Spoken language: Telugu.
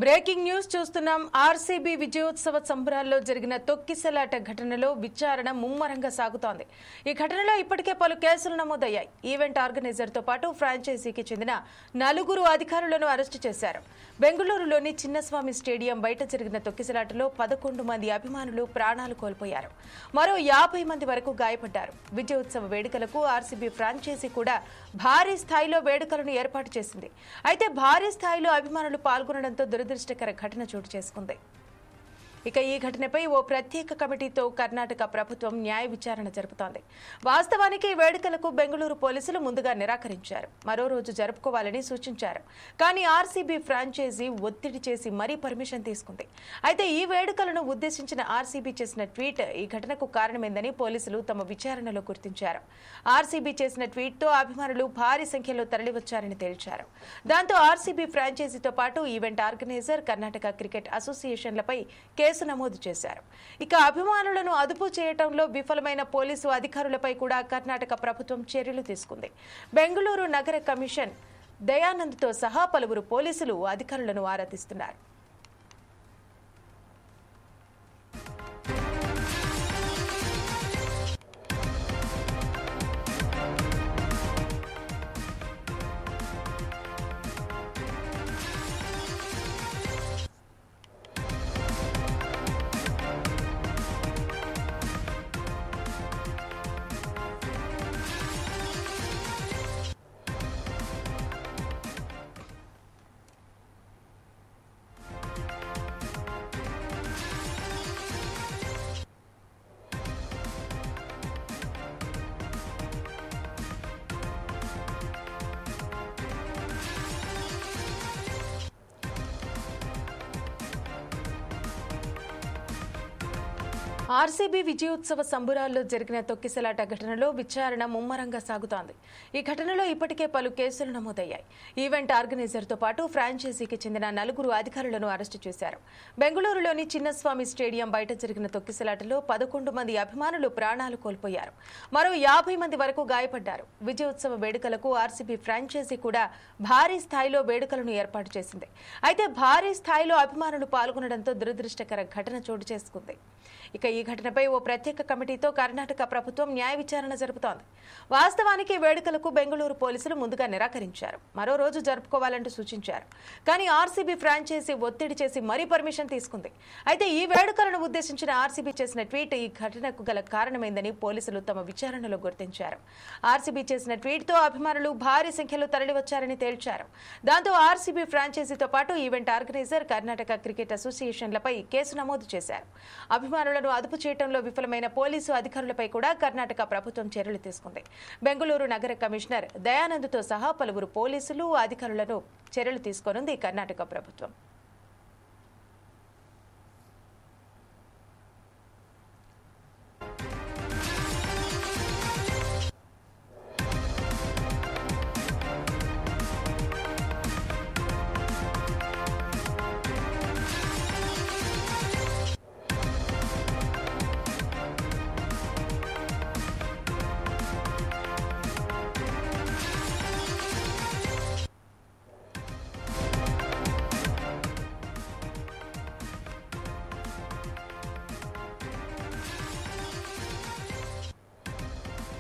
బ్రేకింగ్ న్యూస్ చూస్తున్నాం. ఆర్సీబీ విజయోత్సవ సంబరాల్లో జరిగిన తొక్కిసలాట ఘటనలో విచారణ ముమ్మరంగా సాగుతోంది. ఈ ఘటనలో ఇప్పటికే పలు కేసులు నమోదయ్యాయి. ఈవెంట్ ఆర్గనైజర్ తో పాటు ఫ్రాంచైజీకి చెందిన 4 అధికారులను అరెస్టు చేశారు. బెంగళూరులోని చిన్నస్వామి స్టేడియం బయట జరిగిన తొక్కిసలాటలో 11 మంది అభిమానులు ప్రాణాలు కోల్పోయారు. మరో 50 మంది వరకు గాయపడ్డారు. విజయోత్సవ వేడుకలకు ఆర్సీబీ ఫ్రాంచైజీ కూడా భారీ స్థాయిలో వేడుకలను ఏర్పాటు చేసింది. అయితే భారీ స్థాయిలో అభిమానులు పాల్గొనడంతో దురదృష్టకర ఘటన చోటు చేసుకుంది. ఇక ఈ ఘటనపై ఓ ప్రత్యేక కమిటీతో కర్ణాటక ప్రభుత్వం న్యాయ విచారణ జరుపుతోంది. వాస్తవానికి ఈ వేడుకలకు బెంగళూరు పోలీసులు ముందుగా నిరాకరించారు. మరో రోజు జరుపుకోవాలని సూచించారు. కానీ ఆర్సీబీ ఫ్రాంచైజీ ఒత్తిడి చేసి మరీ పర్మిషన్ తీసుకుంది. అయితే ఈ వేడుకలను ఉద్దేశించిన ఆర్సీబీ చేసిన ట్వీట్ ఈ ఘటనకు కారణమైందని పోలీసులు తమ విచారణలో గుర్తించారు. ఆర్సీబీ చేసిన ట్వీట్తో అభిమానులు భారీ సంఖ్యలో తరలివచ్చారని తేల్చారు. దాంతో ఆర్సీబీ ఫ్రాంచైజీతో పాటు ఈవెంట్ ఆర్గనైజర్, కర్ణాటక క్రికెట్ అసోసియేషన్లపై కేసు నమోదు చేశారు. ఇక అభిమానులను అదుపు చేయడంలో విఫలమైన పోలీసు అధికారులపై కూడా కర్ణాటక ప్రభుత్వం చర్యలు తీసుకుంది. బెంగళూరు నగర కమిషన్ దయానంద్తో సహా పలువురు పోలీసులు అధికారులను ఆరా తీస్తున్నారు. ఆర్సీబీ విజయోత్సవ సంబరాల్లో జరిగిన తొక్కిసలాట ఘటనలో విచారణ ముమ్మరంగా సాగుతోంది. ఈ ఘటనలో ఇప్పటికే పలు కేసులు నమోదయ్యాయి. ఈవెంట్ ఆర్గనైజర్తో పాటు ఫ్రాంచైజీకి చెందిన 4 అధికారులను అరెస్టు చేశారు. బెంగళూరులోని చిన్నస్వామి స్టేడియం బయట జరిగిన తొక్కిసలాటలో 11 మంది అభిమానులు ప్రాణాలు కోల్పోయారు. మరో 50 మంది వరకు గాయపడ్డారు. విజయోత్సవ వేడుకలకు ఆర్సీబీ ఫ్రాంచైజీ కూడా భారీ స్థాయిలో వేడుకలను ఏర్పాటు చేసింది. అయితే భారీ స్థాయిలో అభిమానులు పాల్గొనడంతో దురదృష్టకర ఘటన చోటు చేసుకుంది. ఇక ఈ ఘటనపై ఓ ప్రత్యేక కమిటీతో కర్ణాటక ప్రభుత్వం న్యాయ విచారణ జరుపుతోంది. వాస్తవానికి వేడుకలకు బెంగళూరు పోలీసులు ముందుగా నిరాకరించారు. మరో రోజు జరుపుకోవాలంటూ సూచించారు. కానీ ఆర్సీబీ ఫ్రాంచైజీ ఒత్తిడి చేసి మరీ పర్మిషన్ తీసుకుంది. అయితే ఈ వేడుకలను ఉద్దేశించిన ఆర్సీబీ చేసిన ట్వీట్ ఈ ఘటనకు గల కారణమైందని పోలీసులు తమ విచారణలో గుర్తించారు. ఆర్సీబీ చేసిన ట్వీట్తో అభిమానులు భారీ సంఖ్యలో తరలివచ్చారని తేల్చారు. దాంతో ఆర్సీబీ ఫ్రాంచైజీతో పాటు ఈవెంట్ ఆర్గనైజర్, కర్ణాటక క్రికెట్ అసోసియేషన్లపై కేసు నమోదు చేశారు. అభిమానులను అదుపు చేయడంలో విఫలమైన పోలీసు అధికారులపై కూడా కర్ణాటక ప్రభుత్వం చర్యలు తీసుకుంది. బెంగళూరు నగర కమిషనర్ దయానంద్తో సహా పలువురు పోలీసులు అధికారులను చర్యలు తీసుకోనుంది కర్ణాటక ప్రభుత్వం.